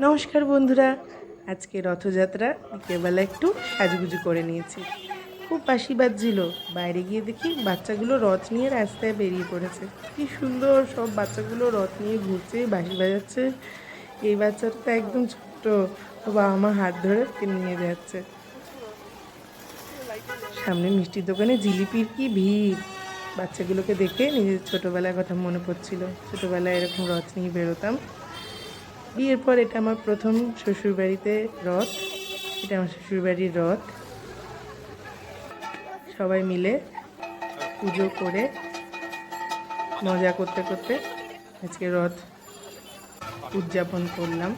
নমস্কার বন্ধুরা, আজকে রথযাত্রা বিকেলবেলা একটু সাজুগুজু করে নিয়েছি। খুব বাঁশি বাজছিল, বাইরে গিয়ে দেখি বাচ্চাগুলো রথ নিয়ে রাস্তায় বেরিয়ে পড়েছে। কি সুন্দর সব বাচ্চাগুলো রথ নিয়ে ঘুরছে, বাঁশি বাজাচ্ছে। এই বাচ্চাটা তো একদম ছোট্ট, ও বাবা মা হাত ধরে নিয়ে যাচ্ছে। সামনে মিষ্টির দোকানে জিলিপির কি ভিড়! বাচ্চাগুলোকে দেখে নিজের ছোটোবেলার কথা মনে পড়ছিল। ছোটোবেলায় এরকম রথ নিয়ে বেরোতাম। বিয়ের পর এটা আমার প্রথম শ্বশুরবাড়িতে রথ। এটা আমার শ্বশুরবাড়ির রথ। সবাই মিলে পুজো করে মজা করতে করতে আজকে রথ উদযাপন করলাম।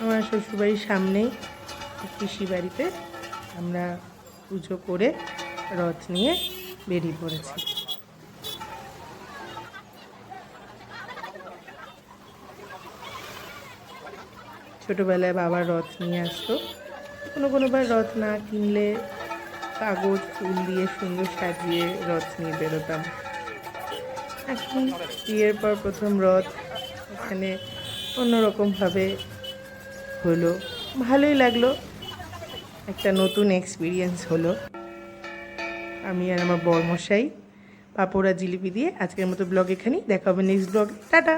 আমার শ্বশুরবাড়ির সামনেই পিসি বাড়িতে আমরা পুজো করে রথ নিয়ে বেরিয়ে পড়েছি। ছোটোবেলায় বাবা রথ নিয়ে আসতো। কোনোবার রথ না কিনলে কাগজ ফুল দিয়ে সুন্দর সাজিয়ে রথ নিয়ে বেরোতাম। এখন বিয়ের পর প্রথম রথ এখানে অন্যরকমভাবে হলো, ভালোই লাগলো, একটা নতুন এক্সপিরিয়েন্স হলো। আমি আর আমার বরমশাই পাঁপড় আর জিলিপি দিয়ে আজকের মতো ব্লগ এখানেই, দেখা হবে নেক্সট ব্লগে। টাটা।